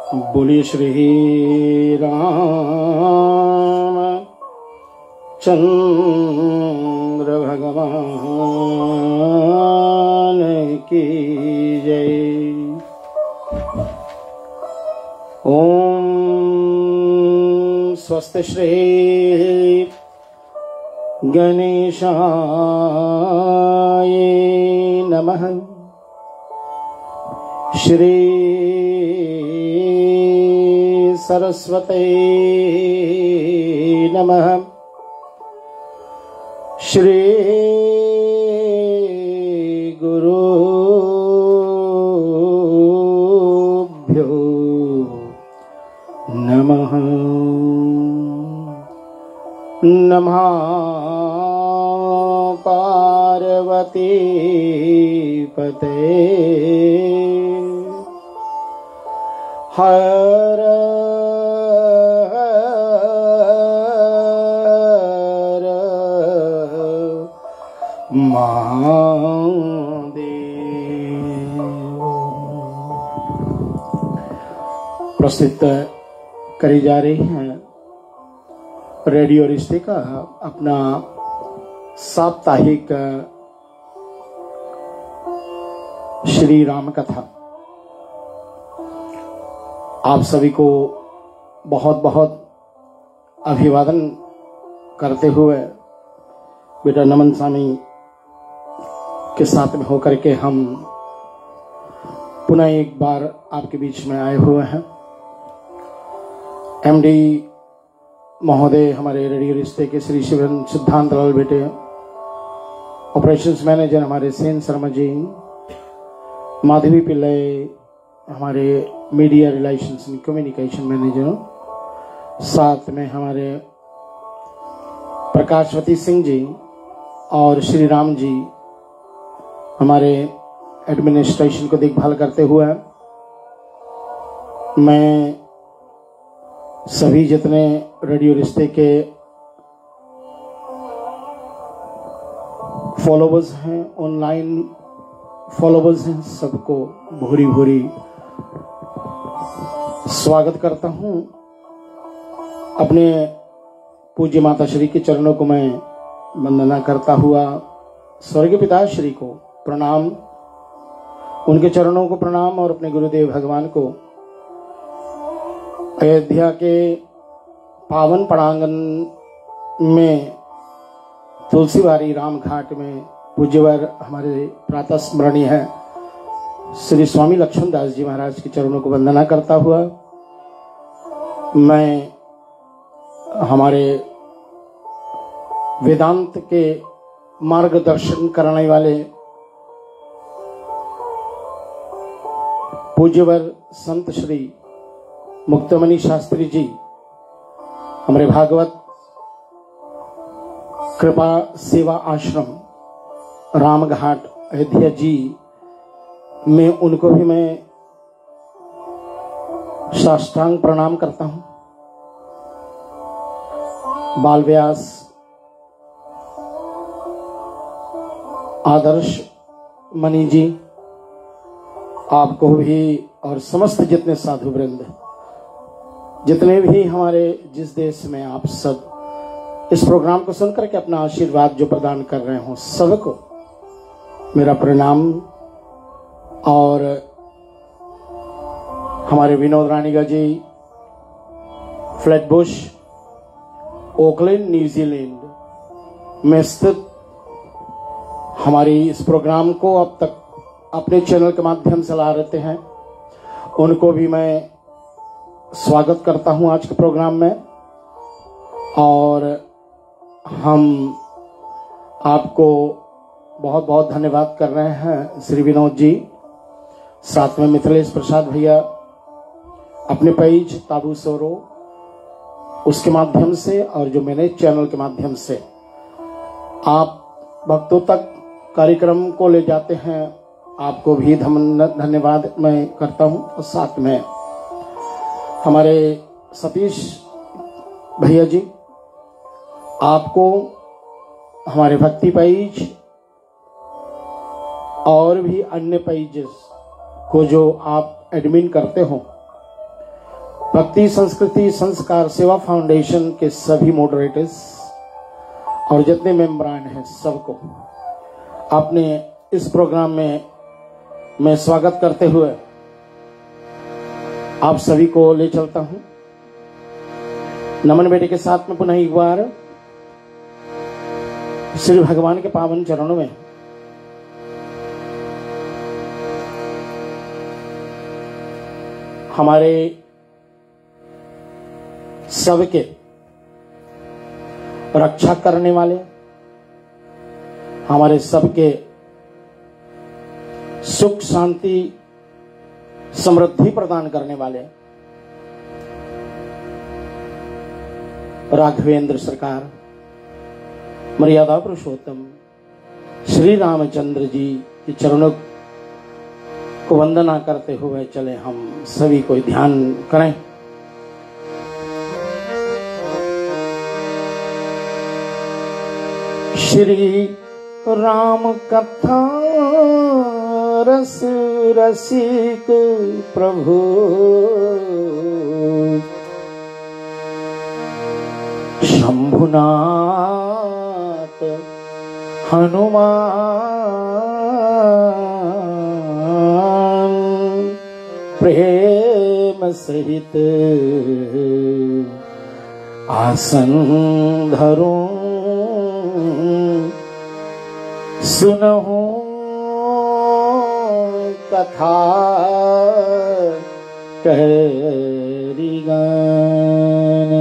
बोलिए श्री राम चंद्र भगवान की जय। ओम स्वस्ति श्री गणेशाय नमः। श्री सरस्वते नमः। श्री गुरुभ्यो नमः। नमः पार्वती पते हर प्रस्तुत करी जा रही है रेडियो रिश्ते का अपना साप्ताहिक श्री राम कथा। आप सभी को बहुत बहुत अभिवादन करते हुए बेटा नमन स्वामी के साथ में होकर के हम पुनः एक बार आपके बीच में आए हुए हैं। एमडी महोदय हमारे रेडियो रिश्ते के श्री शिवन सिद्धांत लाल बेटे, ऑपरेशंस मैनेजर हमारे सेन शर्मा जी, माधवी पिल्लई हमारे media relations and communication manager, साथ में हमारे प्रकाशवती सिंह जी और श्री राम जी हमारे एडमिनिस्ट्रेशन को देखभाल करते हुए, मैं सभी जितने रेडियो रिश्ते के फॉलोवर्स हैं, ऑनलाइन फॉलोवर्स हैं, सबको भूरी भूरी स्वागत करता हूं। अपने पूज्य माता श्री के चरणों को मैं वंदना करता हुआ स्वर्गीय पिताश्री को प्रणाम, उनके चरणों को प्रणाम और अपने गुरुदेव भगवान को अयोध्या के पावन प्रांगण में तुलसीबारी राम घाट में पूज्यवर हमारे प्रातः स्मरणीय है श्री स्वामी लक्ष्मण दास जी महाराज के चरणों को वंदना करता हुआ मैं हमारे वेदांत के मार्गदर्शन करने वाले पूज्यवर संत श्री मुक्तमणि शास्त्री जी, हमारे भागवत कृपा सेवा आश्रम रामघाट अयोध्या जी में, उनको भी मैं साष्टांग प्रणाम करता हूं। बाल व्यास आदर्श मणि जी, आपको भी और समस्त जितने साधु वृंद, जितने भी हमारे जिस देश में आप सब इस प्रोग्राम को सुनकर के अपना आशीर्वाद जो प्रदान कर रहे हो, सबको मेरा प्रणाम। और हमारे विनोद रानीगा जी, फ्लैटबुश ओकलैंड न्यूजीलैंड में स्थित हमारी इस प्रोग्राम को अब तक अपने चैनल के माध्यम से ला रहते हैं, उनको भी मैं स्वागत करता हूं आज के प्रोग्राम में। और हम आपको बहुत बहुत धन्यवाद कर रहे हैं श्री विनोद जी, साथ में मिथिलेश प्रसाद भैया अपने पेज ताबू सोरो उसके माध्यम से और जो मैंने चैनल के माध्यम से आप भक्तों तक कार्यक्रम को ले जाते हैं, आपको भी धन्यवाद मैं करता हूं। और साथ में हमारे सतीश भैया जी, आपको हमारे भक्ति पेज और भी अन्य पेजेस को जो आप एडमिन करते हो, भक्ति संस्कृति संस्कार सेवा फाउंडेशन के सभी मॉडरेटर्स और जितने मेंबरान हैं सबको आपने इस प्रोग्राम में मैं स्वागत करते हुए आप सभी को ले चलता हूं नमन बेटे के साथ में पुनः एक बार श्री भगवान के पावन चरणों में हमारे सबके रक्षा करने वाले, हमारे सबके सुख शांति समृद्धि प्रदान करने वाले राघवेंद्र सरकार मर्यादा पुरुषोत्तम श्री रामचंद्र जी के चरणों को वंदना करते हुए चले हम सभी को ध्यान करें। श्री राम कथा रस रसिक प्रभु शंभुनाथ हनुमान प्रेम सहित आसन धरो सुनहु कथा कहरी गान।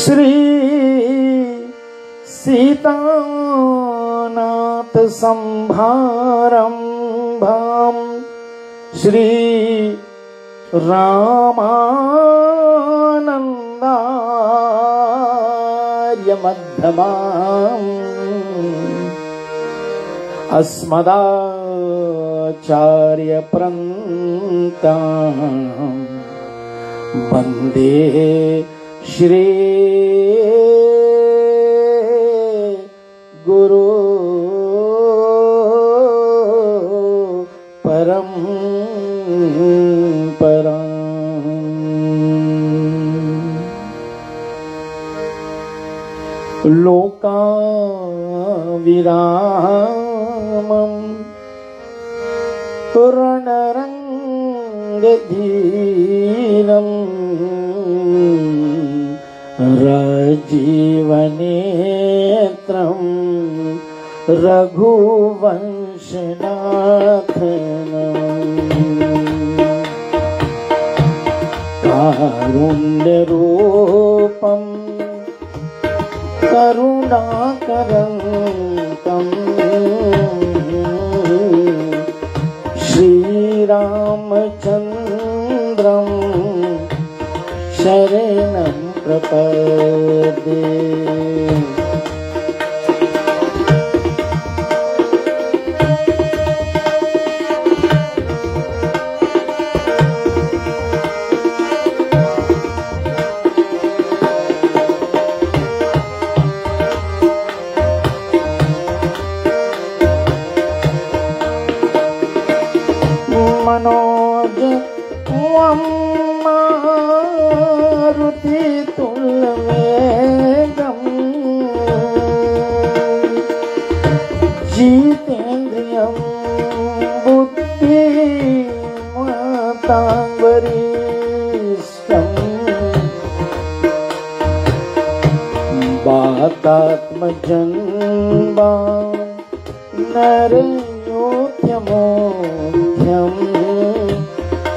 श्री सीतानाथ संभारंभाम श्री रामानंदार्य मध्यमाम् अस्मदाचार्य पर्यन्ताम् वन्दे श्री गुरु परंपरा। लोका विरामम् रणरंगधीरम् राजीवनेत्रम् रघुवंशनाथनम् कारुण्यरूपम् करुणाकरन्तम् श्रीरामचन्द्रम् शरणं प्रपद्ये। मनोज मारुति तुल्यवेगम् जितेन्द्रियं बुद्धिमतां वरिष्ठम् वातात्मजं नरयोध्यमोध्यम्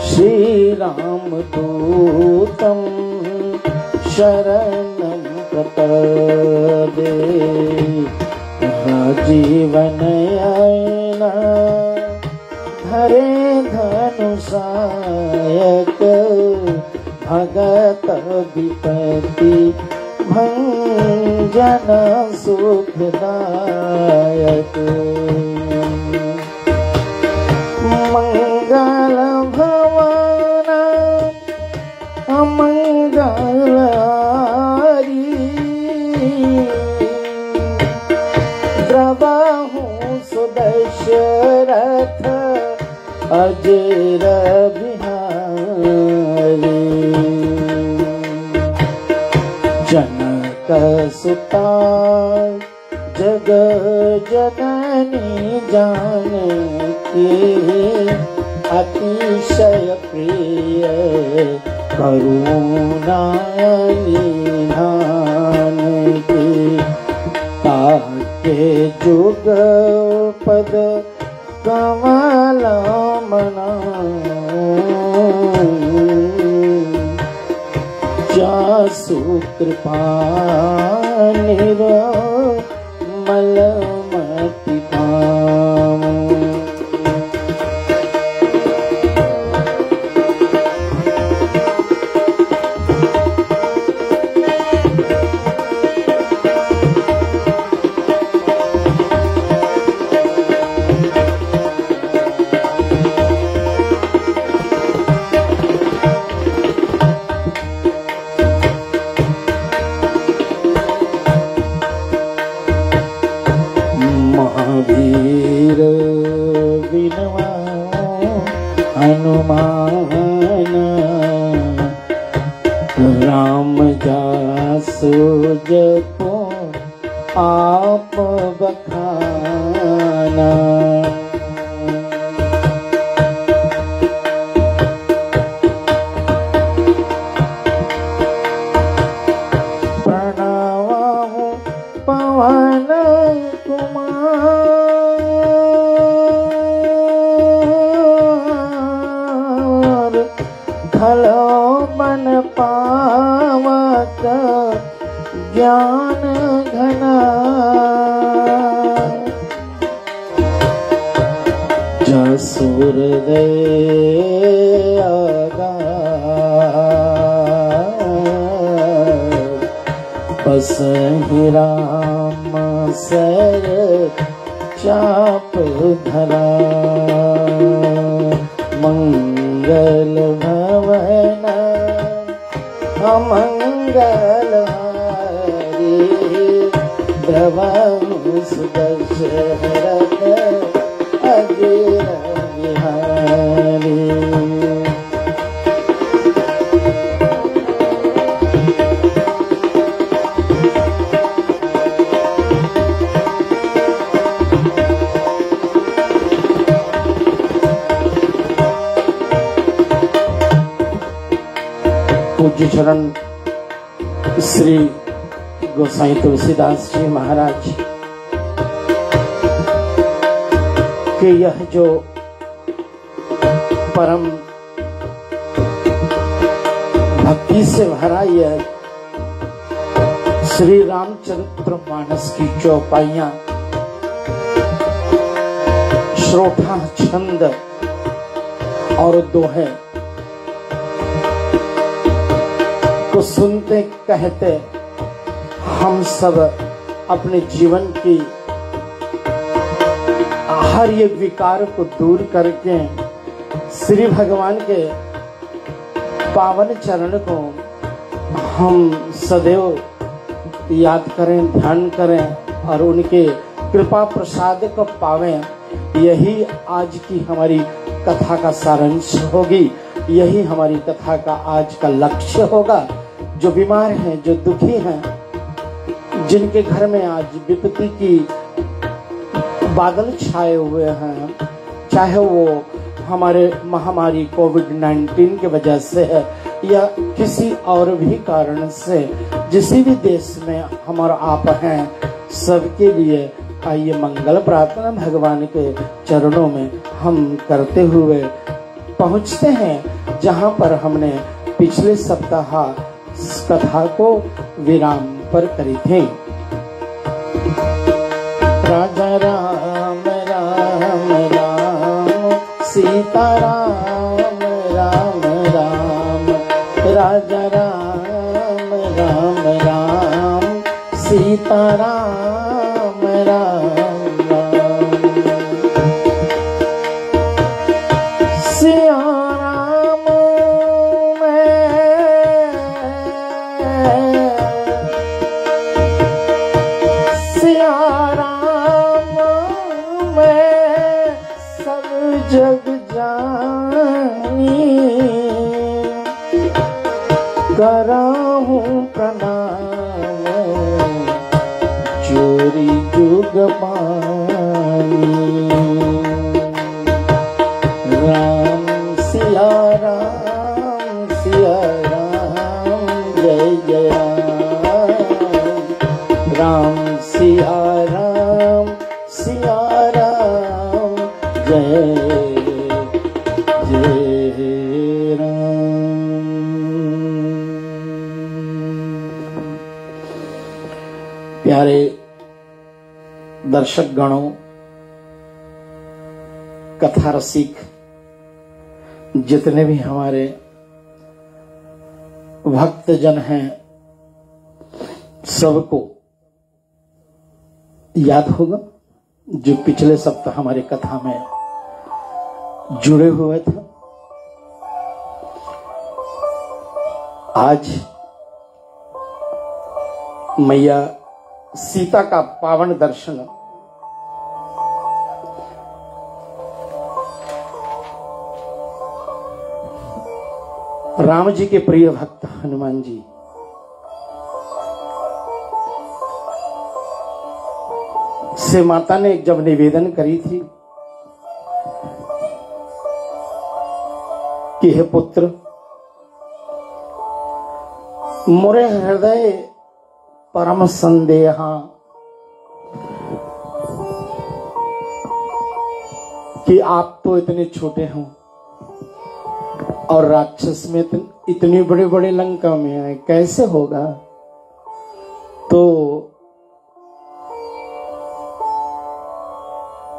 श्रीरामदूतं शरणं प्रपद्ये। राजीवनयन धरे धनुषायक भगत विपत्ति भंजन सुखदायक। मंगल भवन अमंगलहारी द्रवहु सुदशरथ अजर बिहारी। जनक सुता जग जननी जानकी, अतिशय प्रिय करुणा निधान की। ताके जुग पद कमल मना, जासु कृपा निर्मल मति पाऊं। महावीर विनवा हनुमान, राम जासु जपो आप बखाना। प्रणव पवन कुमार, खलो मन पावक ज्ञान घना। जसुर बसहि राम सर चाप धरा। मंगल भवन अमंगल हारी, द्रवहु सुदशरथ अजर बिहारी। पूज्य चरण श्री गोसाई तुलसीदास जी महाराज के यह जो परम भक्ति से भरा यह श्री रामचरितमानस की चौपाइयां, श्रोठा छंद और दोहे को सुनते कहते हम सब अपने जीवन की हर एक विकार को दूर करके श्री भगवान के पावन चरण को हम सदैव याद करें, ध्यान करें और उनके कृपा प्रसाद को पावें। यही आज की हमारी कथा का सारांश होगी, यही हमारी कथा का आज का लक्ष्य होगा। जो बीमार हैं, जो दुखी हैं, जिनके घर में आज विपत्ति की बादल छाए हुए हैं, चाहे वो हमारे महामारी कोविड-19 की वजह से है या किसी और भी कारण से, जिस भी देश में हम और आप हैं, सबके लिए आइए मंगल प्रार्थना भगवान के चरणों में हम करते हुए पहुंचते हैं जहां पर हमने पिछले सप्ताह कथा को विराम पर करी थी। राजा राम राम राम सीता राम राम राम, राजा राम राम राम सीता राम राम राम। सिया राम जग जानी कराहूं प्रणाम चोरी जुग पानी। राम सिया राम जय जय राम सिया राम जय जय राम। प्यारे दर्शक गणों, कथा रसिक जितने भी हमारे भक्तजन हैं, सबको याद होगा जो पिछले सप्ताह हमारे कथा में जुड़े हुए थे। आज मैया सीता का पावन दर्शन राम जी के प्रिय भक्त हनुमान जी से माता ने जब निवेदन करी थी कि हे पुत्र, मोरे हृदय परम संदेहा कि आप तो इतने छोटे हो और राक्षस में इतनी बड़े बड़े लंका में आए, कैसे होगा? तो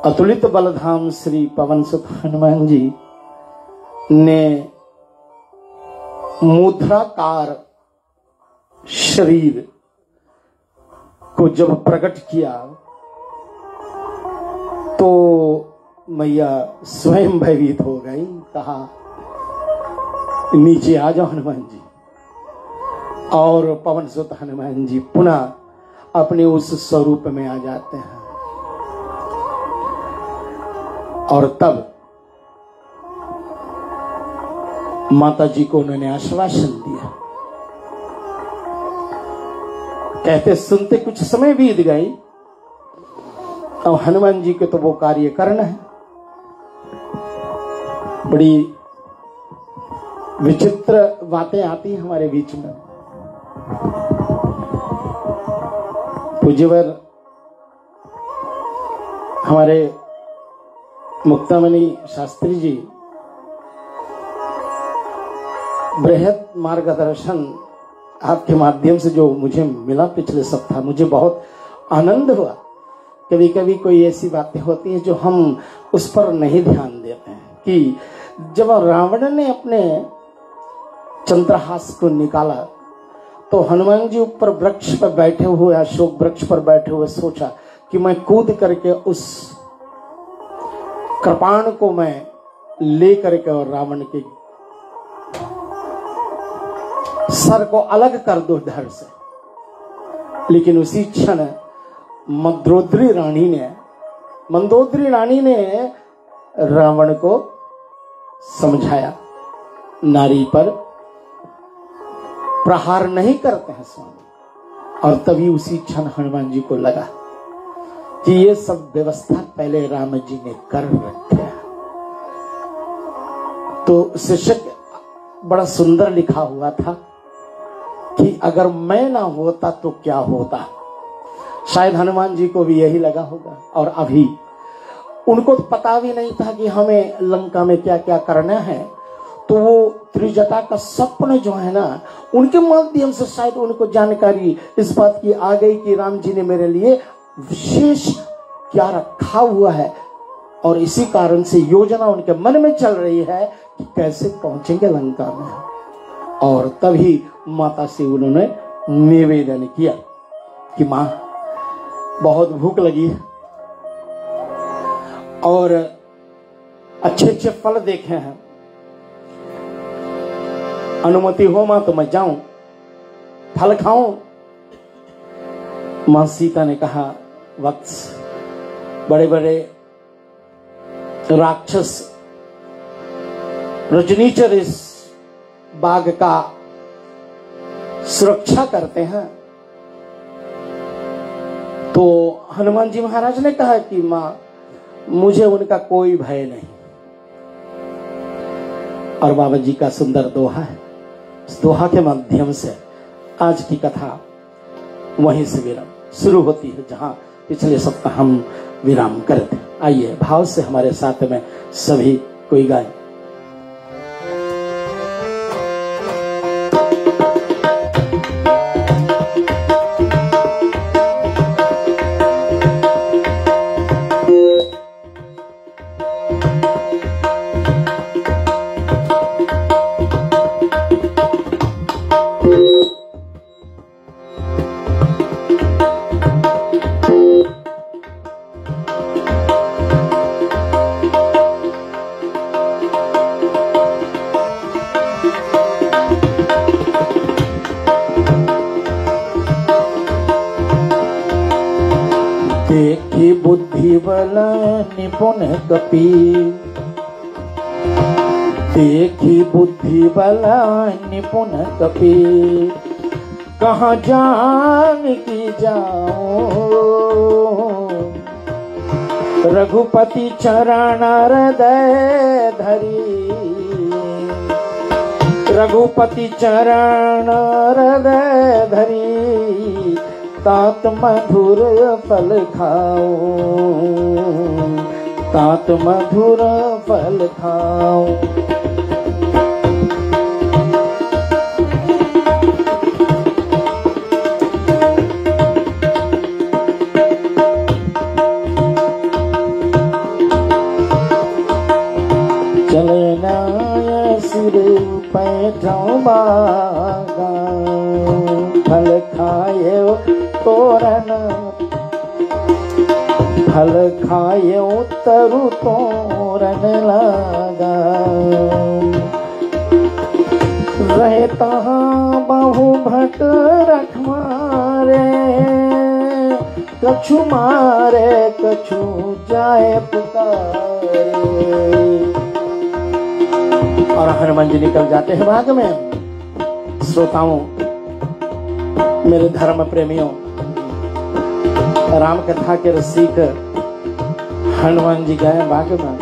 अतुलित बलधाम श्री पवन सुत हनुमान जी ने मुद्राकार शरीर को जब प्रकट किया तो मैया स्वयं भयभीत हो गई। कहा नीचे आ जाओ हनुमान जी। और पवन सुत हनुमान जी पुनः अपने उस स्वरूप में आ जाते हैं। और तब माता जी को उन्होंने आश्वासन दिया। कहते सुनते कुछ समय बीत गई। अब हनुमान जी के तो वो कार्य करना है। बड़ी विचित्र बातें आती हैं हमारे बीच में। पूज्यवर हमारे मुक्तामणि शास्त्री जी बृहद मार्गदर्शन आपके माध्यम से जो मुझे मिला पिछले सप्ताह, मुझे बहुत आनंद हुआ। कभी कभी कोई ऐसी बातें होती है जो हम उस पर नहीं ध्यान देते हैं कि जब रावण ने अपने चंद्रहास को निकाला तो हनुमान जी ऊपर वृक्ष पर बैठे हुए, अशोक वृक्ष पर बैठे हुए सोचा कि मैं कूद करके उस कृपाण को मैं ले करके और रावण के सर को अलग कर दो धड़ से। लेकिन उसी क्षण मंदोदरी रानी ने रावण को समझाया, नारी पर प्रहार नहीं करते हैं स्वामी। और तभी उसी क्षण हनुमान जी को लगा कि ये सब व्यवस्था पहले राम जी ने कर रखा है। तो शीर्षक बड़ा सुंदर लिखा हुआ था कि अगर मैं ना होता तो क्या होता। शायद हनुमान जी को भी यही लगा होगा। और अभी उनको तो पता भी नहीं था कि हमें लंका में क्या क्या करना है। तो वो त्रिजटा का स्वप्न जो है ना, उनके माध्यम से शायद उनको जानकारी इस बात की आ गई कि राम जी ने मेरे लिए विशेष क्या रखा हुआ है। और इसी कारण से योजना उनके मन में चल रही है कि कैसे पहुंचेंगे लंका में। और तभी माता से उन्होंने निवेदन किया कि मां, बहुत भूख लगी है और अच्छे अच्छे फल देखे हैं, अनुमति हो मां तो मैं जाऊं फल खाऊं। मां सीता ने कहा, वत्स, बड़े बड़े राक्षस रजनीचर इस बाग का सुरक्षा करते हैं। तो हनुमान जी महाराज ने कहा कि मां, मुझे उनका कोई भय नहीं। और बाबा जी का सुंदर दोहा है। इस दोहा के माध्यम से आज की कथा वहीं से विराम शुरू होती है जहां पिछले सप्ताह हम विराम करते। आइए भाव से हमारे साथ में सभी कोई गाए। देखी बुद्धि बल निपुण कपी, देखी बुद्धि बल निपुण कपी, कहाँ जान की जाऊं रघुपति चरण हृदय धरी, रघुपति चरण हृदय धरी, तात मधुर फल खाओ, तात मधुर फल खाओ। चलना सिर पैठों बागा, फल खाए तोरण, फल खाए तरु तोरण लगा, रहे तहाँ बहु भट रखवारे, कछु मारे कछु जाए पुकारे। और हनुमान जी निकल जाते हैं भाग में। श्रोताओं, मेरे धर्म प्रेमियों, राम कथा के रसिक, हनुमान जी गए बाग में,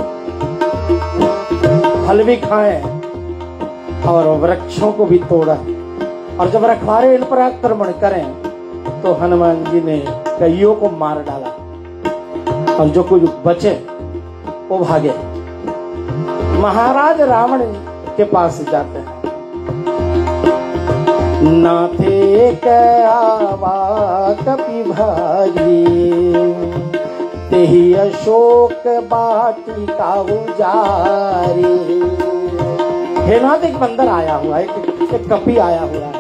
फल भी खाए और वृक्षों को भी तोड़ा। और जब रखवारे इन पर आक्रमण करें तो हनुमान जी ने कईयों को मार डाला और जो कुछ बचे वो भागे। महाराज रावण के पास जाते हैं। नाथे कयावा कपि भागी, तेहि अशोक बाटिका उजारी। हे नाथ, एक बंदर आया हुआ है, एक कपि आया हुआ है,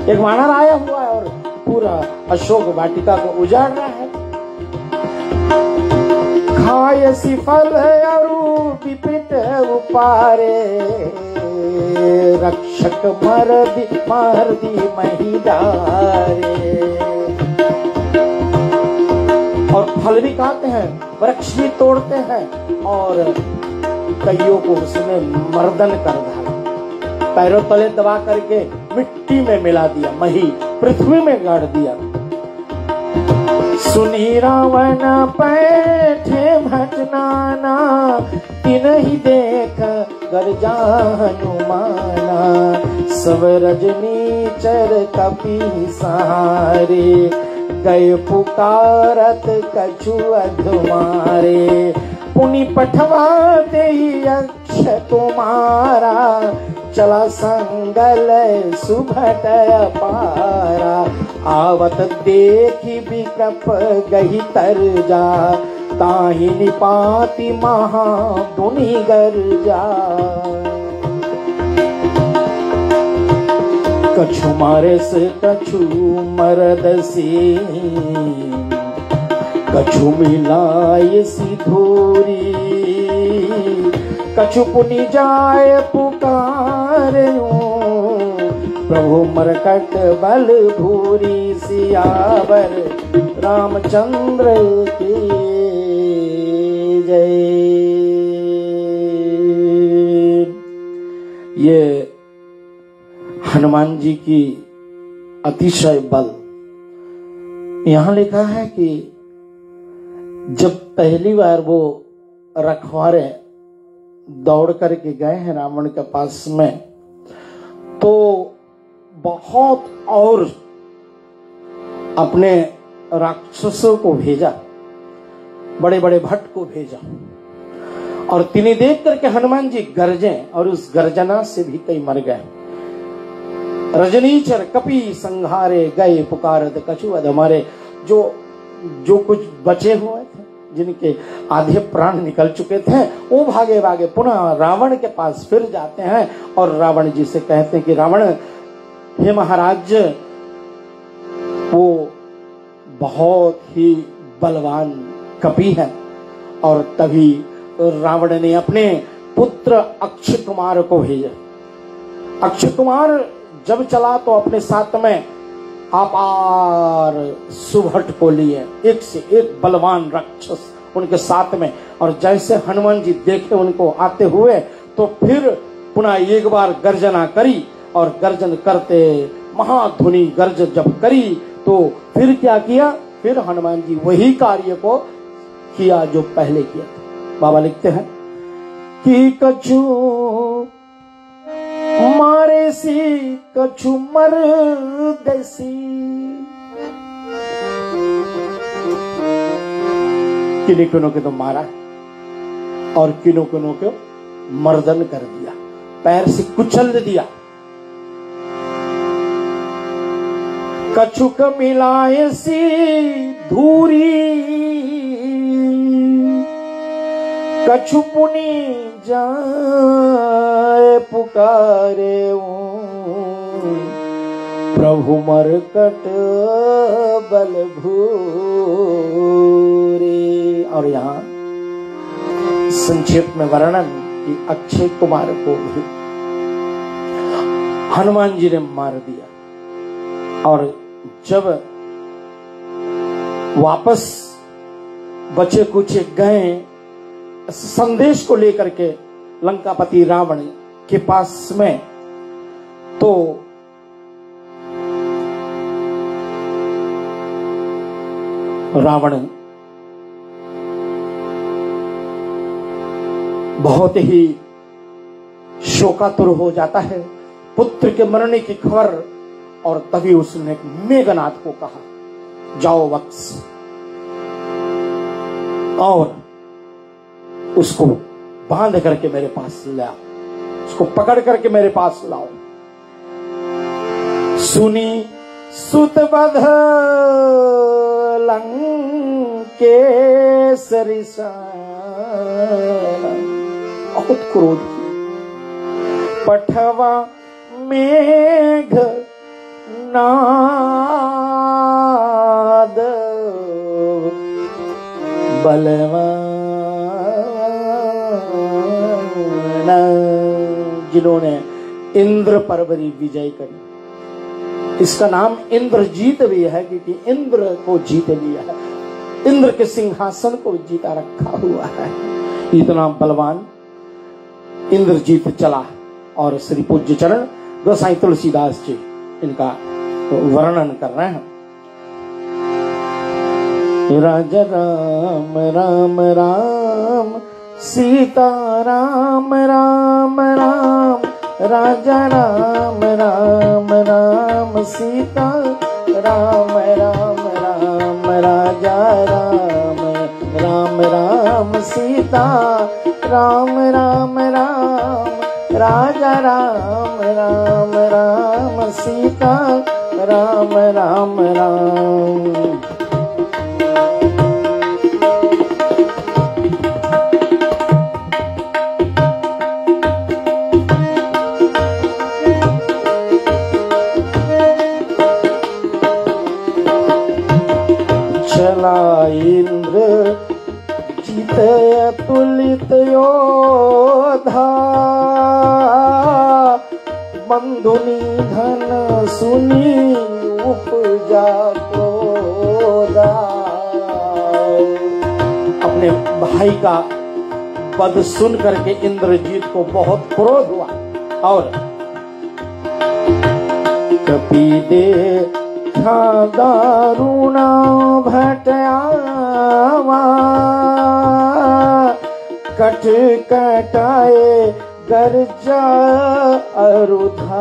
एक वानर आया हुआ है और पूरा अशोक वाटिका को उजाड़ रहा है। खाय सिफल अरु विपिट उपारे, रक्षक मर्दी महिदारे। और फल भी खाते हैं, वृक्ष भी तोड़ते हैं और कईयों को उसने मर्दन कर डाला, पैरों तले दबा करके मिट्टी में मिला दिया, मही पृथ्वी में गाड़ दिया। सुनी रावण पैठे भटनाना, तिनहि देख गर्जा हनुमाना। सब रजनीचर कपि सहारे, गए पुकारत कछु अधुमारे। पुनि पठवा देहि यक्ष तुम्हारा, चला संगल सुभट अपारा। आवत देखी विकप गही तरजा, ताहि निपाति महामुनि गर्जा। कछु मारे से कछु मरदसी, कछु मिलाय सिधोरी। कछु पुनि जाय पुकार्यो, प्रभु मरकट बल भूरी। सियावर रामचंद्र की जय। ये हनुमान जी की अतिशय बल। यहां लिखा है कि जब पहली बार वो रखवारे दौड़ करके गए हैं रावण के पास में, तो बहुत और अपने राक्षसों को भेजा, बड़े बड़े भट्ट को भेजा, और तिन्हें देख करके हनुमान जी गरजे, और उस गर्जना से भी कई मर गए। रजनीचर कपि संहारे गए पुकारत कछुअध। हमारे जो कुछ बचे हुए थे, जिनके आधे प्राण निकल चुके थे, वो भागे भागे पुनः रावण के पास फिर जाते हैं और रावण जी से कहते हैं कि रावण, हे महाराज, वो बहुत ही बलवान कपि है। और तभी रावण ने अपने पुत्र अक्षय कुमार को भेजा। अक्षय कुमार जब चला तो अपने साथ में अपार सुभट को लिए, एक से एक बलवान राक्षस उनके साथ में। और जैसे हनुमान जी देखे उनको आते हुए, तो फिर पुनः एक बार गर्जना करी, और गर्जन करते महाध्वनि गर्ज जब करी, तो फिर क्या किया, फिर हनुमान जी वही कार्य को किया जो पहले किया था। बाबा लिखते हैं कि कछु मारे सी कछु मर देसी, किन्हीं किन्हों के तो मारा और किन्हों किन्हों को मर्दन कर दिया, पैर से कुचल दिया। कछुक मिलाए सी धूरी, कछु पुनि जाए पुकारे प्रभु मरकट बल भूरे। और यहाँ संक्षेप में वर्णन कि अक्षय कुमार को भी हनुमान जी ने मार दिया। और जब वापस बचे कुचे गए संदेश को लेकर के लंकापति रावण के पास में, तो रावण बहुत ही शोकातुर हो जाता है पुत्र के मरने की खबर। और तभी उसने मेघनाथ को कहा, जाओ वत्स, और उसको बांध करके मेरे पास लाओ, उसको पकड़ करके मेरे पास लाओ। सुनी सुत बध लंकेसरी बहुत क्रोध की, पठवा मेघ नाद बलवान, जिन्होंने इंद्र पर बड़ी विजय करी। इसका नाम इंद्रजीत भी है, क्योंकि इंद्र को जीत लिया है, इंद्र के सिंहासन को जीता रखा हुआ है। इतना बलवान इंद्रजीत चला। और श्री पूज्य चरण गोसाई तुलसीदास जी इनका वर्णन कर रहे हैं। राजा राम राम राम सीता राम राम राम, राजा राम राम राम सीता राम राम राम, राजा राम राम राम सीता राम राम राम, राजा राम राम राम सीता राम राम राम। चला इंद्र जीत अतुलित योधा, बंधु निधन सुनी उपजा क्रोधा। अपने भाई का वध सुन करके इंद्रजीत को बहुत क्रोध हुआ और कपि देखा दारुणा भटयावा कट कटाए गर्जा अरुधावा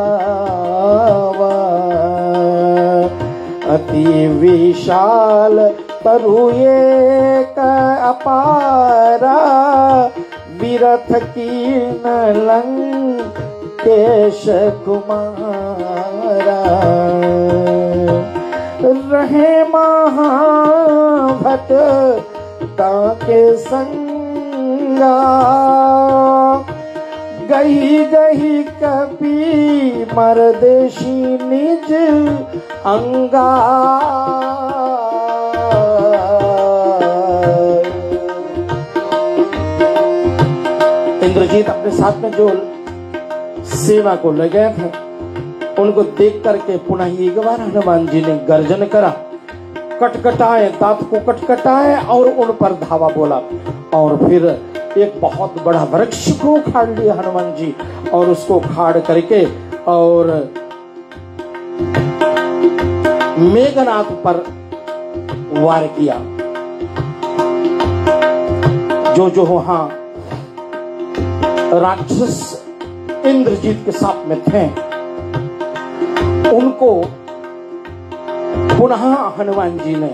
अति विशाल तरुए का अपारा विरथ की लंकेश कुमारा रहे महाभट ताके संगा गही गही कपि मरदेशी निज अंगा इंद्रजीत अपने साथ में जो सेना को ले गए थे उनको देख करके पुनः एक बार हनुमान जी ने गर्जन करा, कटकटाए, दांत को कटकटाए और उन पर धावा बोला और फिर एक बहुत बड़ा वृक्ष को उखाड़ लिया हनुमान जी और उसको उखाड़ करके और मेघनाथ पर वार किया। जो वहां राक्षस इंद्रजीत के साथ में थे उनको पुनः हनुमान जी ने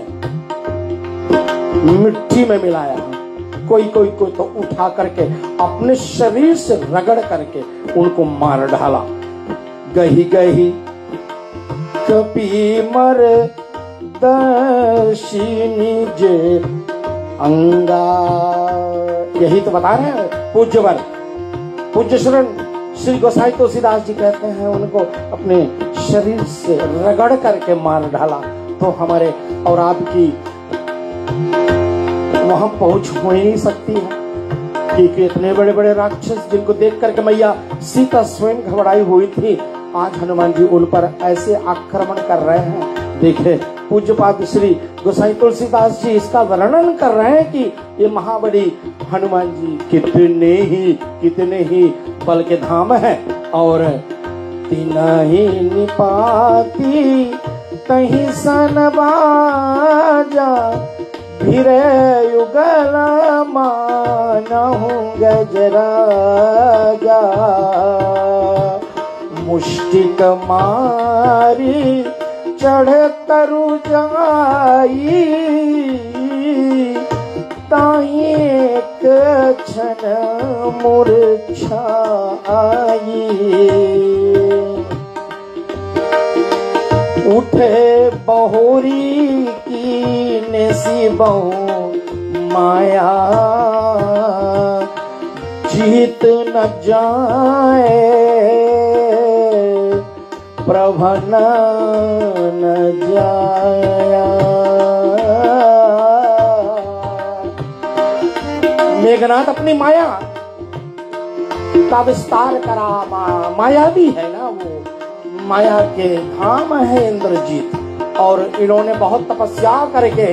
मिट्टी में मिलाया, कोई को तो उठा करके अपने शरीर से रगड़ करके उनको मार डाला। गही गही कपि मर दर्शिनी जे अंगा। यही तो बता रहे हैं पूज्यवर पूज्य शरण श्री गोसाई तुलसीदास जी कहते हैं उनको अपने शरीर से रगड़ करके मार डाला। तो हमारे और आपकी वहां पहुंच हो ही नहीं सकती है कि इतने बड़े बड़े राक्षस जिनको देख करके मैया सीता स्वयं घबराई हुई थी, आज हनुमान जी उन पर ऐसे आक्रमण कर रहे हैं। देखे पूज्यपाद श्री गोसाई तुलसीदास जी इसका वर्णन कर रहे हैं कि ये महाबली हनुमान जी कितने ही बल के धाम है और तिनहि निपाती तहि सन बाजा भिरे युगल मानहु गजराजा मुष्टिक मारी चढ़ तरु जाई ताहि एक क्षण मूर्छाई उठे बहुरी की नेसी बहु माया जीत न जाए प्रभन न जाया। मेघनाथ अपनी माया का विस्तार करा, माया भी है ना, वो माया के धाम है इंद्रजीत और इन्होंने बहुत तपस्या करके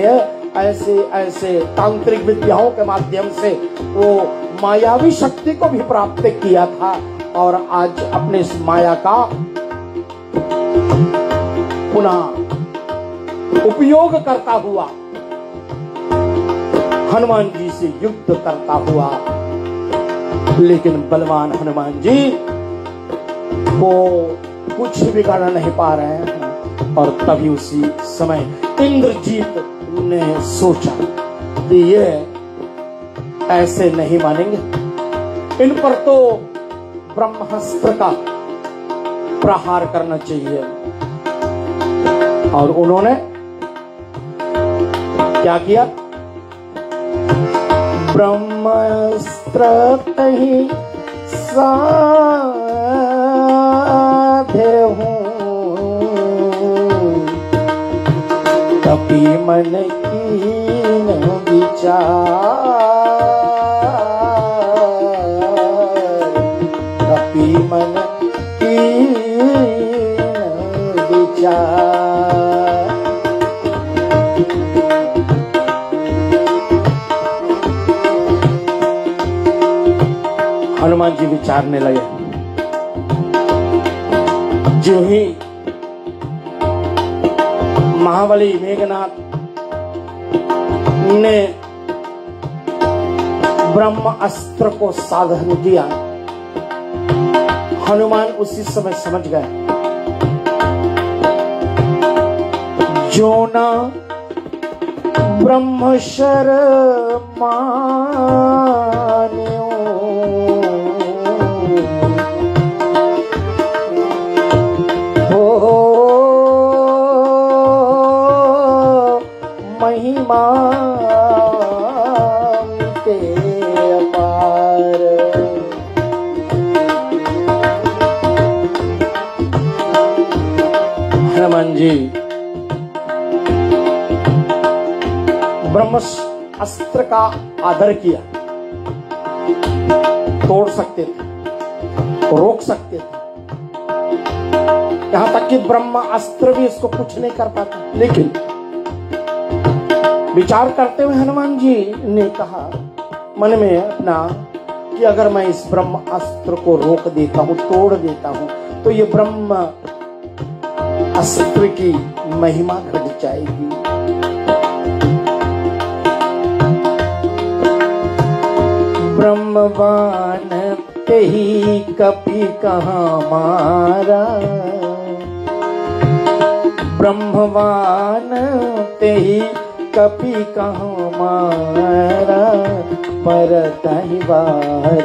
ऐसे ऐसे तांत्रिक विद्याओं के माध्यम से वो मायावी शक्ति को भी प्राप्त किया था और आज अपने इस माया का पुनः उपयोग करता हुआ हनुमान जी से युद्ध करता हुआ, लेकिन बलवान हनुमान जी को कुछ बिगाड़ नहीं पा रहे हैं। और तभी उसी समय इंद्रजीत ने सोचा कि ये ऐसे नहीं मानेंगे, इन पर तो ब्रह्मास्त्र का प्रहार करना चाहिए। और उन्होंने क्या किया, ब्रह्मास्त्र तहि साधे हूँ कपि मन कीन विचार कपि मन कीन विचार। हनुमान जी विचारने लगे जो ही महाबली मेघनाथ ने ब्रह्म अस्त्र को साधन किया, हनुमान उसी समय समझ गए जो ना ब्रह्म शरमान्यो हो महिमा के अपार। हनुमान जी ब्रह्म अस्त्र का आदर किया, तोड़ सकते थे, रोक सकते थे, यहां तक कि ब्रह्म अस्त्र भी इसको कुछ नहीं कर पाता। लेकिन विचार करते हुए हनुमान जी ने कहा मन में अपना कि अगर मैं इस ब्रह्म अस्त्र को रोक देता हूं, तोड़ देता हूं, तो ये ब्रह्म अस्त्र की महिमा घट जाएगी। ब्रह्मवान ते ही कपि कहाँ मारा, ब्रह्मवान ते ही कपि कहाँ मारा, परतहि बार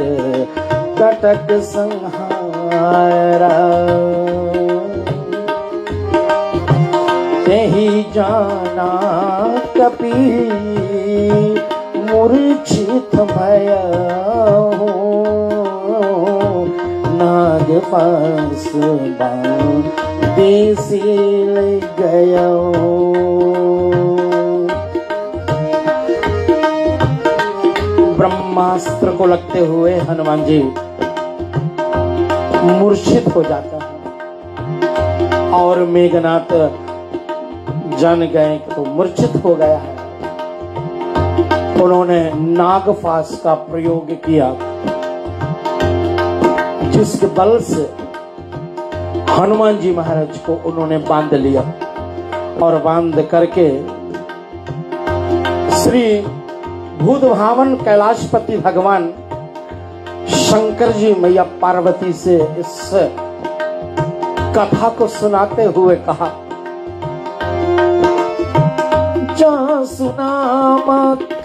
कटक संहारा। ते ही जाना कपि मूर्छित भया, नाग पास देसी ले गया। ब्रह्मास्त्र को लगते हुए हनुमान जी मूर्छित हो जाता है और मेघनाथ जान गए कि तो मूर्छित हो गया है। उन्होंने नागपाश का प्रयोग किया, जिसके बल से हनुमान जी महाराज को उन्होंने बांध लिया और बांध करके श्री भूत भावन कैलाशपति भगवान शंकर जी मैया पार्वती से इस कथा को सुनाते हुए कहा, जा सुनाम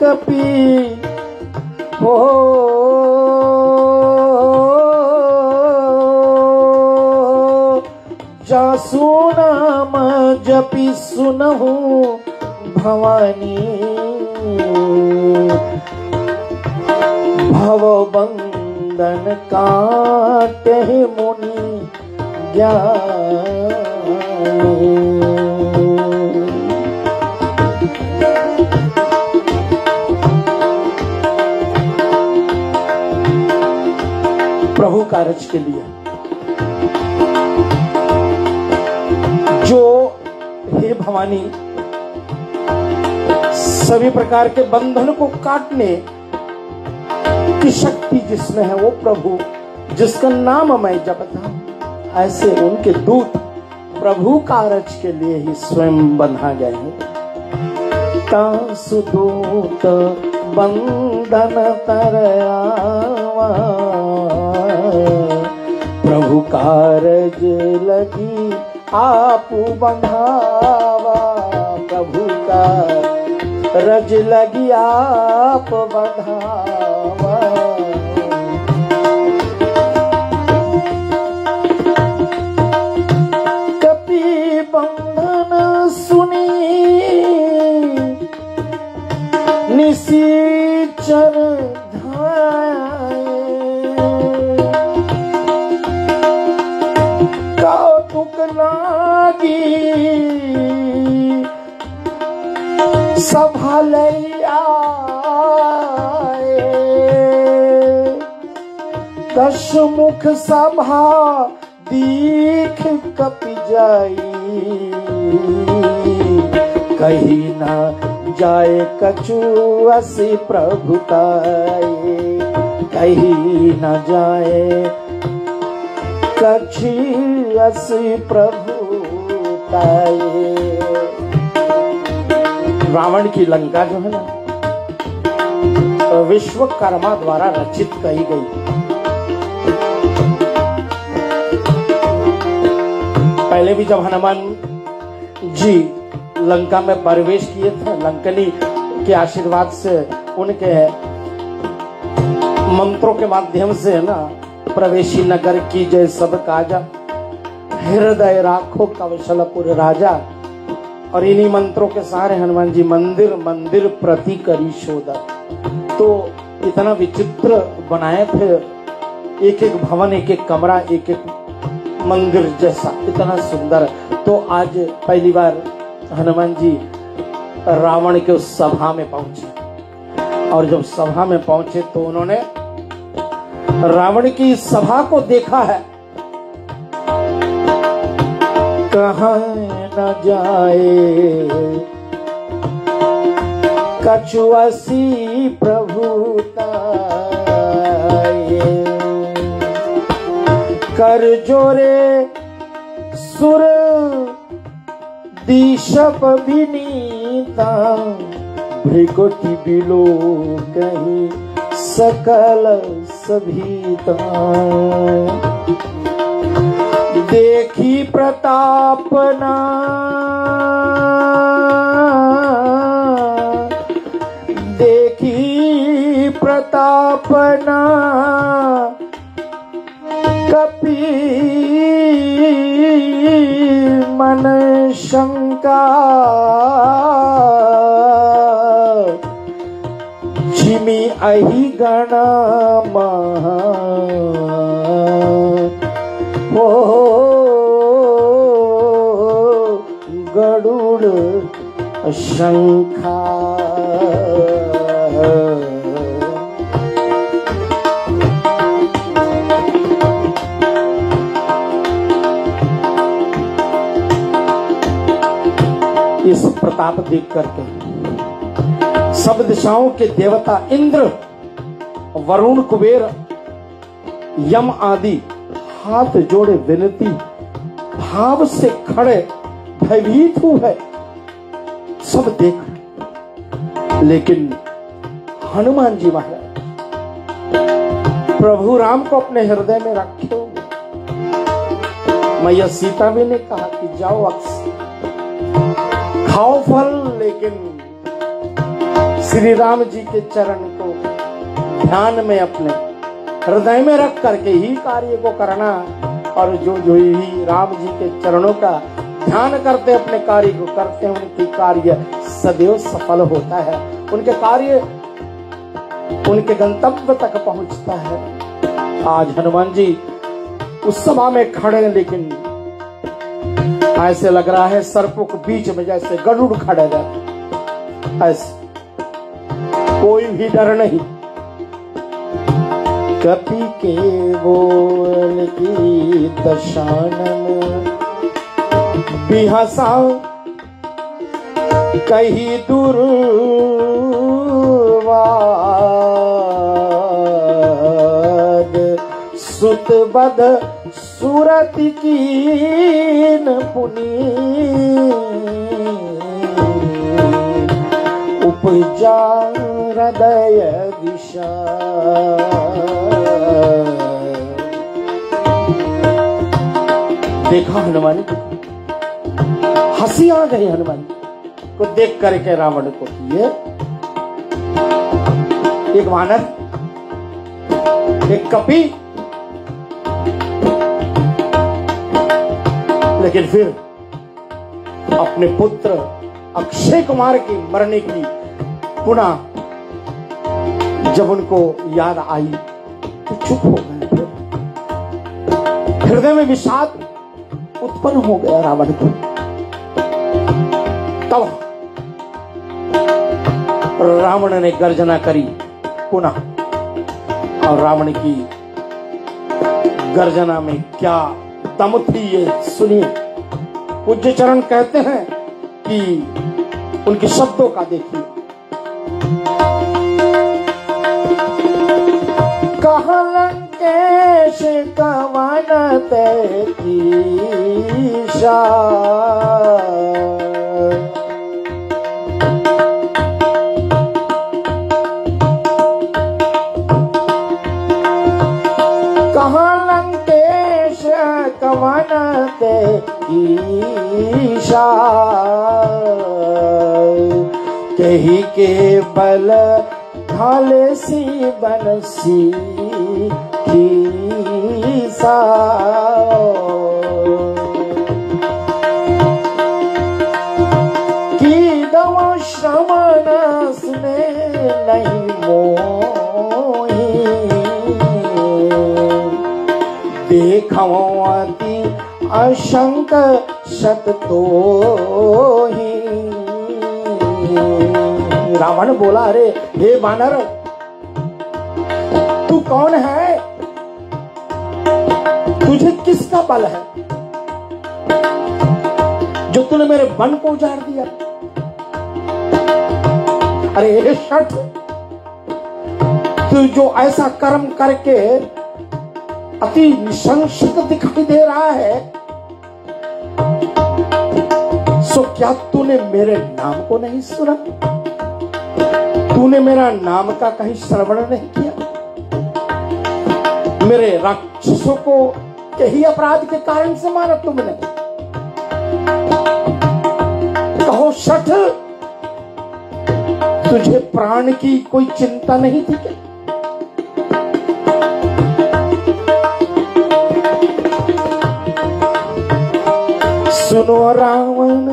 कपि हो जा सुनाम जपि सुनहु भवानी, भव बंधन काटे मुनि ज्ञानी। प्रभु कार्य के लिए जो हे भवानी सभी प्रकार के बंधन को काटने की शक्ति जिसमें है, वो प्रभु जिसका नाम मैं जपता हूं, ऐसे उनके दूत प्रभु कार्य के लिए ही स्वयं बंधा गए हैं। तासु दूत बंधन तरयावा, प्रभु कारज लगी आप बंधावा, प्रभु का रज लगी आप बंधावा। कपि बंधन सुनी निसीचर धाये, कौतुक लागी सभा लई आए, दशमुख सभा दीख कपि जाई, कहीं ना जाए कछु असी प्रभुताई, कहीं न जाए कछि असि प्रभु ताये। रावण की लंका जो है ना विश्वकर्मा द्वारा रचित कही गई। पहले भी जब हनुमान जी लंका में प्रवेश किए थे, लंकनी के आशीर्वाद से, उनके मंत्रों के माध्यम से ना, प्रवेशी नगर की जय सब काजा, हृदय राखो कौशलपुर राजा। और इन्हीं मंत्रों के सहारे हनुमान जी मंदिर मंदिर प्रति करी शोधा। तो इतना विचित्र बनाए थे, एक एक भवन, एक एक कमरा, एक एक मंदिर जैसा, इतना सुंदर। तो आज पहली बार हनुमान जी रावण के उस सभा में पहुंचे, और जब सभा में पहुंचे तो उन्होंने रावण की सभा को देखा है। कहाँ न जाए कछु असि प्रभु ताये। कर जोरे सुर दिशप विनीता, भृकुटि बिलो कहीं सकल सभीता। देखी प्रतापना देखी प्रतापना, कपि मन शंका। जिमि अहि गणा महा, हो गरुड़ शंखा। इस प्रताप देख करके सब दिशाओं के देवता इंद्र, वरुण, कुबेर, यम आदि हाथ जोड़े विनती भाव से खड़े भयभीत हुए, सब देख रहे। लेकिन हनुमान जी महाराज प्रभु राम को अपने हृदय में रखे हुए। मैया सीता भी ने कहा कि जाओ अक्स खाओ फल, लेकिन श्री राम जी के चरण को ध्यान में अपने हृदय में रख करके ही कार्य को करना। और जो जो ही राम जी के चरणों का ध्यान करते अपने कार्य को करते हैं, उनकी कार्य सदैव सफल होता है, उनके कार्य उनके गंतव्य तक पहुंचता है। आज हनुमान जी उस सभा में खड़े, लेकिन ऐसे लग रहा है सर्पों के बीच में जैसे गरुड़ खड़े रहते, ऐसे कोई भी डर नहीं। कपि के बोल की दशानन, बिहसा कही दुर्वाद। सुत बध सुरति कीन पुनी, उपजा हृदय विषाद। देखा हनुमान को, हंसी आ गई हनुमान को देख करके रावण को। ये एक वानर, एक कपि, लेकिन फिर अपने पुत्र अक्षय कुमार की मरने की पुनः जब उनको याद आई तो चुप हो गए। हृदय में विषाद उत्पन्न हो गया रावण को। तब रावण ने गर्जना करी पुनः, और रावण की गर्जना में क्या दम थी ये सुनिए। पूज्य चरण कहते हैं कि उनके शब्दों का देखिए। कह लंकेश्वर लंकेश कवन ते कीशा, कहाँ लंकेश कवन ते कीशा, कही के बल ढाले सी बनसी खीसा, की दवा श्रवण सुने नहीं मोही, देखवती अशंक शत तो ही। रावण बोला, अरे हे वानर, तू कौन है? तुझे किसका बल है जो तूने मेरे वन को उजाड़ दिया? अरे हे शठ, तू जो ऐसा कर्म करके अति निशंसित दिखाई दे रहा है, सो क्या तूने मेरे नाम को नहीं सुना? तूने मेरा नाम का कहीं श्रवण नहीं किया? मेरे राक्षसों को यही अपराध के कारण से मारा तुमने? कहो शठ, तुझे प्राण की कोई चिंता नहीं थी क्या? सुनो रावण,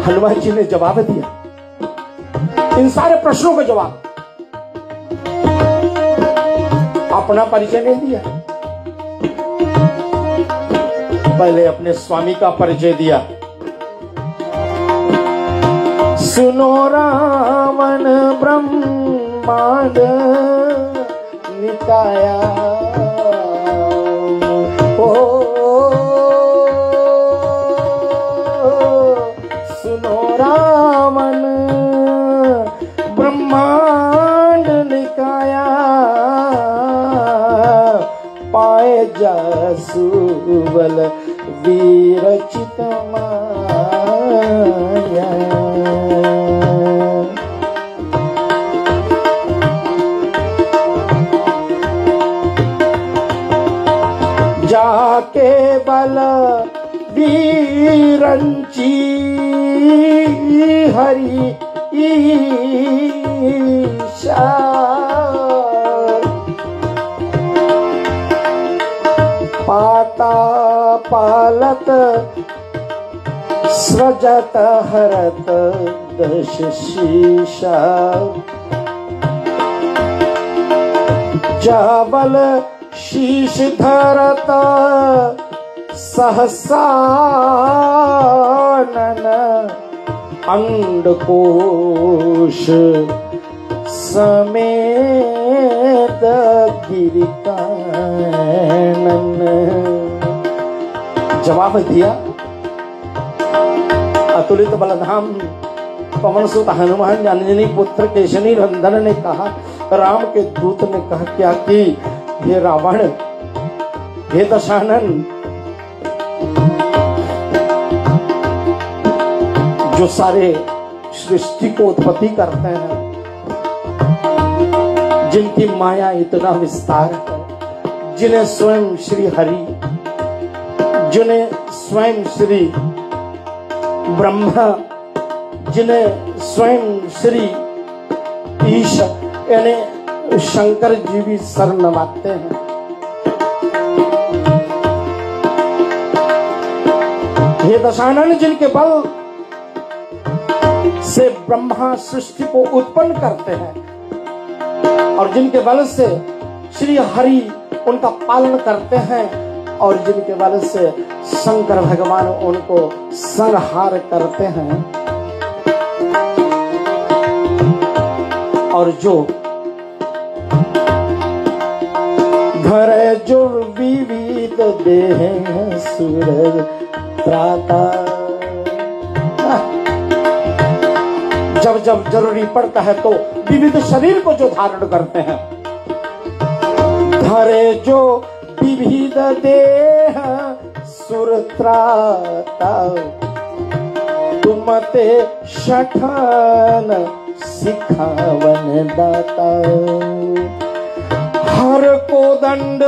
हनुमान जी ने जवाब दिया, इन सारे प्रश्नों का जवाब। अपना परिचय नहीं दिया, पहले अपने स्वामी का परिचय दिया। सुनो रावण ब्रह्मांड निकाया, सुनो रावण ब्रह्मांड निकाया, पाए जसु बल वीरचित माया। जाके बल वीरंची हरि ईशा, पाता पालत सृजत हरत दश शीशा, जबल शीश धरत सहसानन, अंडकोश समेत गिरिकानन। जवाब दिया, अतुलित बलधाम पवन सुत हनुमान अंजनी पुत्र केशनी रंधन ने कहा, राम के दूत ने कहा क्या कि हे रावण, हे दशानन, जो सारे सृष्टि को उत्पत्ति करते हैं, जिनकी माया इतना विस्तार है, जिन्हें स्वयं श्री हरि, जिन्हें स्वयं श्री ब्रह्मा, जिन्हें स्वयं श्री ईश यानी शंकर जी भी शरण नवाते हैं। हे दशानन, जिनके बल से ब्रह्मा सृष्टि को उत्पन्न करते हैं और जिनके बल से श्री हरि उनका पालन करते हैं और जिनके बल से शंकर भगवान उनको संहार करते हैं, और जो घर जो विविध देह सूरज प्रातः, जब जब जरूरी पड़ता है तो विविध शरीर को जो धारण करते हैं, धरे जो विविध देह सुरत्राता, तुमते शठन सिखावन दाता। हर को दंड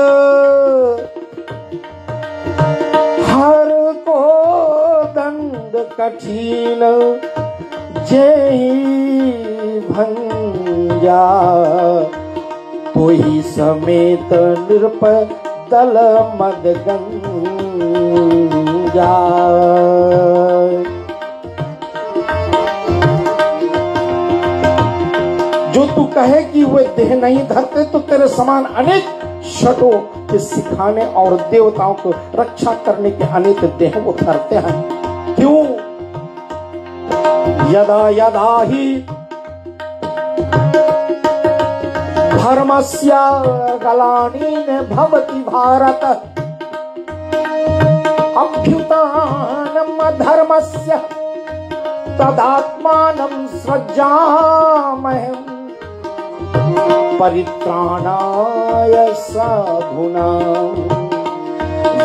कठिन जेहि भंजा, तोहि समेत नृप दल मद गंजा। जो तू कहे कि वे देह नहीं धरते तो तेरे समान अनेक शठों के सिखाने और देवताओं को रक्षा करने के अनेक देह वो धरते हैं। क्यों? यदा यदा ही धर्मस्य ग्लानिर्न भवति भारत, अभ्युत्थानम् अधर्मस्य तदात्मानं सृजाम्यहम्, परित्राणाय साधूनां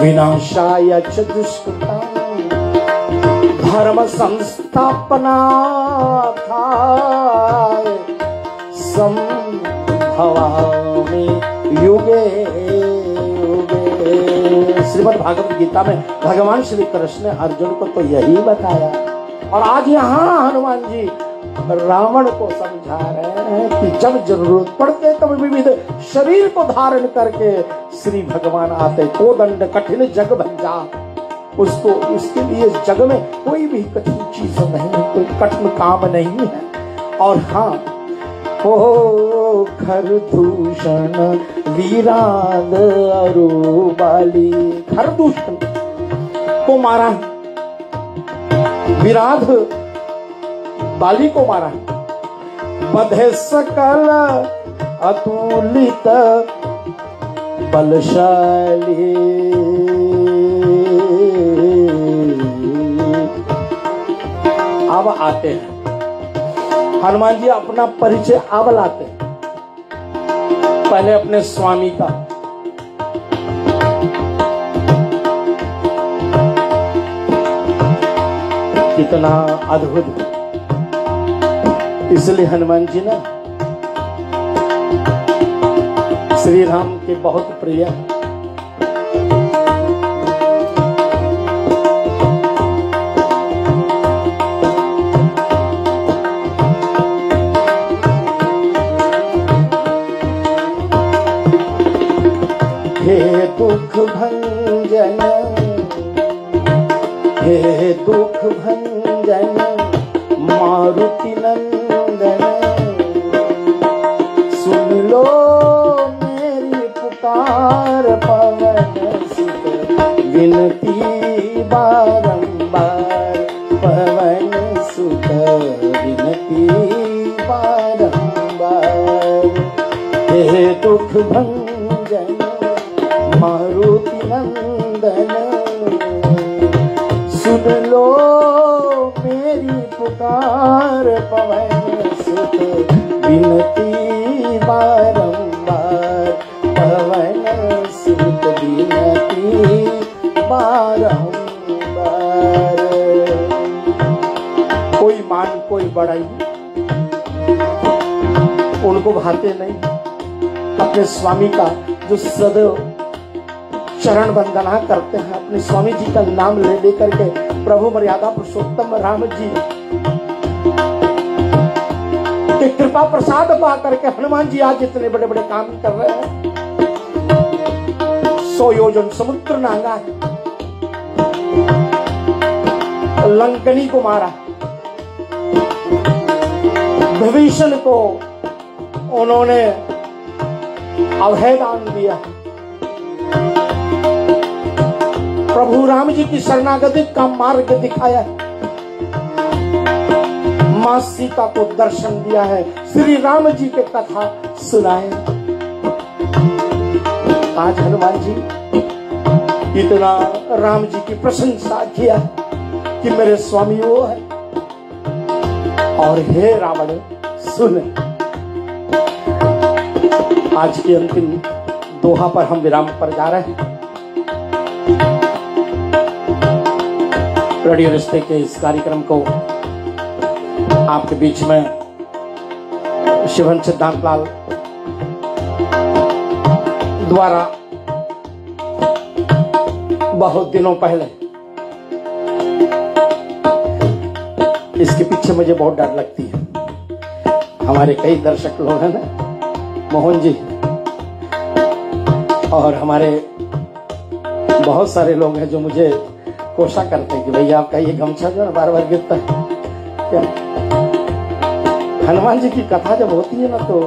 विनाशाय च दुष्कृतां, धर्म संस्थापनार्थाय संभवामि युगे युगे। श्रीमद् भागवत गीता में भगवान श्री कृष्ण ने अर्जुन को तो यही बताया, और आज यहाँ हनुमान जी रावण को समझा रहे हैं कि जब जरूरत पड़ते तब विविध शरीर को धारण करके श्री भगवान आते। कोदंड कठिन जग भंजा, उसको इसके लिए जग में कोई भी कठिन चीज नहीं, कोई कठिन काम नहीं है। और हाँ, ओ खरदूषण वीराद अरुबाली, खरदूषण को मारा, विराध बाली को मारा, बधे सकल अतुलित बलशाली। अब आते हैं हनुमान जी अपना परिचय अब लाते हैं। पहले अपने स्वामी का, कितना अद्भुत। इसलिए हनुमान जी ना श्री राम के बहुत प्रिय। हे दुख भंजन, हे दुख भंजन मारुति नंदन, सुन लो मेरी पुकार पवन सुत विनती बारंबार, पवन सुत विनती बारंबार। हे दुख भंजन मारुति नंदन, सुन लो मेरी पुकार पवन सुत विनती बारंबार, पवन सुत विनती बारंबार। कोई मान कोई बड़ाई उनको भाते नहीं। अपने स्वामी का जो सदैव चरण वंदना करते हैं, अपने स्वामी जी का नाम ले लेकर के, प्रभु मर्यादा पुरुषोत्तम राम जी की कृपा प्रसाद पा करके हनुमान जी आज इतने बड़े बड़े काम कर रहे हैं। 100 योजन समुद्र नांगा है, लंकनी को मारा, विभीषण को उन्होंने अभय दान दिया, प्रभु राम जी की शरणागति का मार्ग दिखाया, मां सीता को दर्शन दिया है, श्री राम जी के कथा सुनाए। आज हनुमान जी इतना राम जी की प्रशंसा किया कि मेरे स्वामी वो है। और हे रावण सुन। आज की अंतिम दोहा पर हम विराम पर जा रहे हैं। रेडियो रिश्ते के इस कार्यक्रम को आपके बीच में शिवन सिद्धांत लाल द्वारा बहुत दिनों पहले, इसके पीछे मुझे बहुत डर लगती है। हमारे कई दर्शक लोग हैं ना, मोहन जी, और हमारे बहुत सारे लोग हैं जो मुझे कोशा करते हैं कि भैया आपका ये गमछा जो है बार बार गिरता है क्या। हनुमान जी की कथा जब होती है ना तो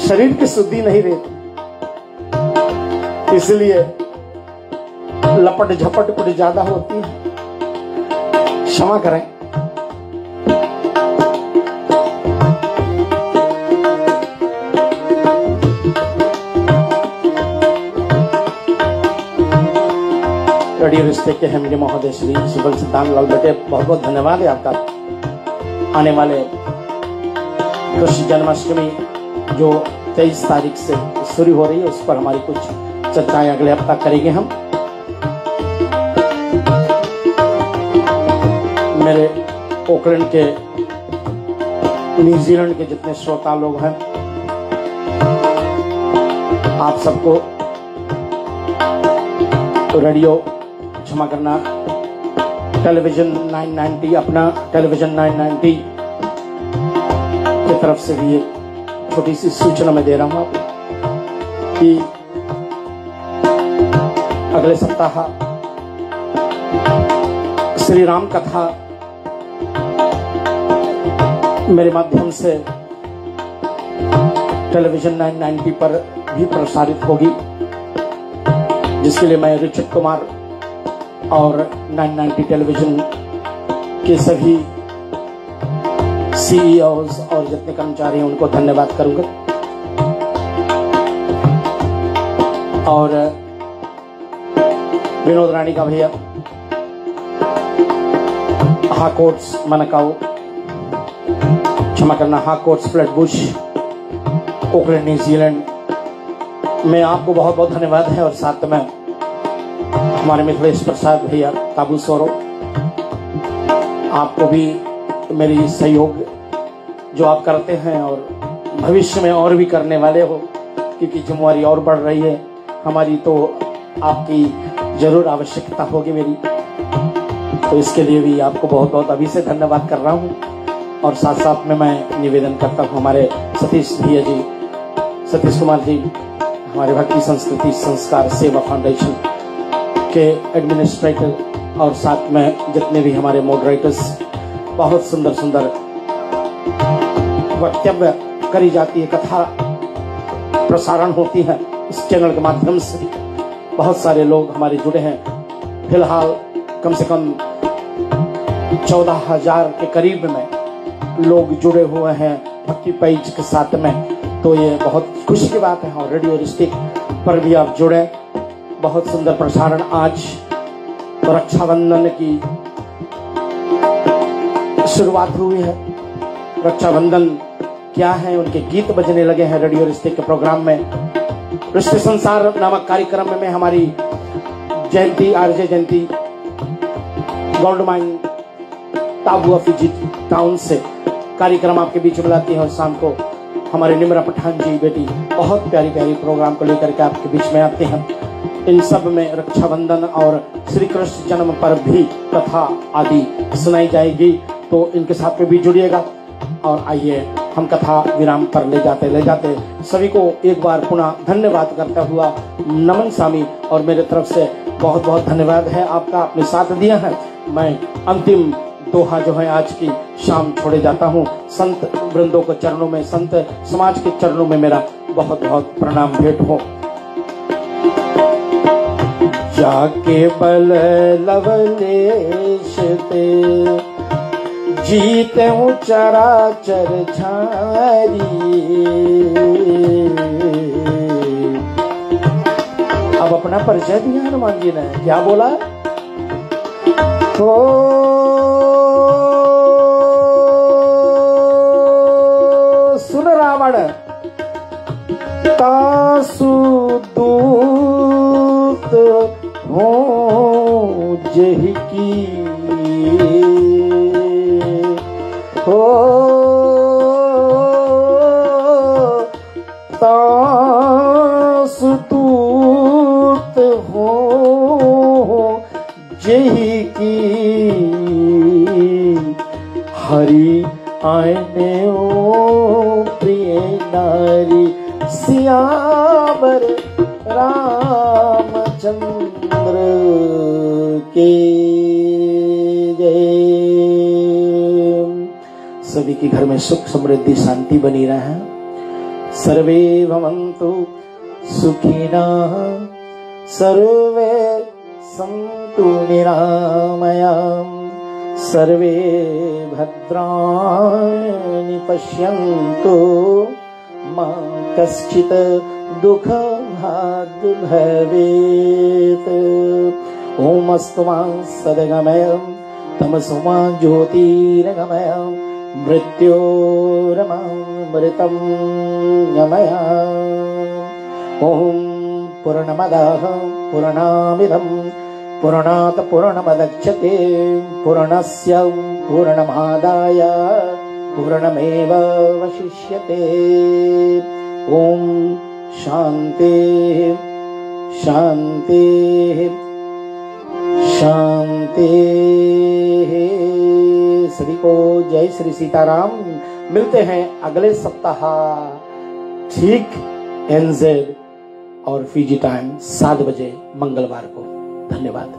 शरीर की शुद्धि नहीं रहती, इसलिए लपट झपट कुछ ज्यादा होती है, क्षमा करें। रेडियो रिश्ते के हेमडी महोदय श्री शिवन सिद्धांत लाल बेटे, बहुत बहुत धन्यवाद है आपका। आने वाले कृष्ण जन्माष्टमी जो 23 तारीख से शुरू हो रही है, उस पर हमारी कुछ चर्चाएं अगले हफ्ता करेंगे हम। मेरे ओकलैंड के, न्यूजीलैंड के जितने श्रोता लोग हैं, आप सबको रेडियो, क्षमा करना, टेलीविजन 990, अपना टेलीविजन 990 की तरफ से भी एक छोटी सी सूचना मैं दे रहा हूं कि अगले सप्ताह श्री राम कथा मेरे माध्यम से टेलीविजन 990 पर भी प्रसारित होगी, जिसके लिए मैं रिचर्ड कुमार और 990 टेलीविजन के सभी सीईओज और जितने कर्मचारी हैं उनको धन्यवाद करूंगा। और विनोद रानी का भैया, हाकोट्स मनकाऊ, क्षमा करना, हाकोट्स फ्लैटबुश, ओकलैंड न्यूजीलैंड में आपको बहुत बहुत धन्यवाद है। और साथ में हमारे मिथिलेश प्रसाद भैया ताबू सोरो, आपको भी मेरी सहयोग जो आप करते हैं और भविष्य में और भी करने वाले हो, क्योंकि जिम्मेवारी और बढ़ रही है हमारी, तो आपकी जरूर आवश्यकता होगी मेरी। तो इसके लिए भी आपको बहुत बहुत अभी से धन्यवाद कर रहा हूँ। और साथ साथ में मैं निवेदन करता हूँ हमारे सतीश भैया जी, सतीश कुमार जी, हमारे भक्ति संस्कृति संस्कार सेवा फाउंडेशन के एडमिनिस्ट्रेटर, और साथ में जितने भी हमारे मॉडरेटर्स, बहुत सुंदर सुंदर वक्तव्य करी जाती है, कथा प्रसारण होती है इस चैनल के माध्यम से। बहुत सारे लोग हमारे जुड़े हैं, फिलहाल कम से कम 14,000 के करीब में लोग जुड़े हुए हैं भक्ति पेज के साथ में, तो ये बहुत खुशी की बात है। और रेडियो रिश्ते पर भी आप जुड़े, बहुत सुंदर प्रसारण। आज रक्षाबंधन की शुरुआत हुई है, रक्षाबंधन क्या है उनके गीत बजने लगे हैं रेडियो रिश्ते के प्रोग्राम में। रिश्ते संसार नामक कार्यक्रम में हमारी जयंती, आरजे जयंती, गोल्ड माइन ताबू अफीजी टाउन से कार्यक्रम आपके बीच में लाती है। और शाम को हमारे निम्रा पठान जी बेटी बहुत प्यारी प्यारी प्रोग्राम को लेकर के आपके बीच में आते हैं। इन सब में रक्षाबंधन और श्री कृष्ण जन्म पर भी कथा आदि सुनाई जाएगी, तो इनके साथ में भी जुड़िएगा। और आइए हम कथा विराम पर ले जाते सभी को एक बार पुनः धन्यवाद करता हुआ नमन स्वामी, और मेरे तरफ से बहुत बहुत धन्यवाद है आपका, आपने साथ दिया है। मैं अंतिम दोहा जो है आज की शाम छोड़े जाता हूँ। संत वृंदों के चरणों में, संत समाज के चरणों में मेरा बहुत बहुत प्रणाम भेंट हो। जाके बल लवलेश ते जीते हूँ चराचर झारी। अब अपना परिचय दिया हनुमान जी ने, क्या बोला? हो तासु दूत हो जही की हो तासु दूत हो जही की हरि आने ओ प्रिय नारी सियावर रामचंद्र के जय। सभी के घर में सुख समृद्धि शांति बनी रहे। सर्वे भवन्तु सुखिनः सर्वे सन्तु निरामयाः सर्वे भद्राणि पश्यन्तु मा कश्चित् दुःखभाग् भवेत्। ॐ अस्तु मा सद्गमय तमसो मा ज्योतिर्गमय मृत्योरमृतं गमय। ॐ पूर्णमदः पूर्णमिदं पूर्णात् पूर्णमुदच्यते पूर्णस्य पूर्णमादाय पूर्णमेवावशिष्यते। ॐ शान्ति शान्ति शान्ति। सभी को जय श्री सीताराम। मिलते हैं अगले सप्ताह ठीक NZ और फीजी टाइम 7 बजे मंगलवार को। धन्यवाद।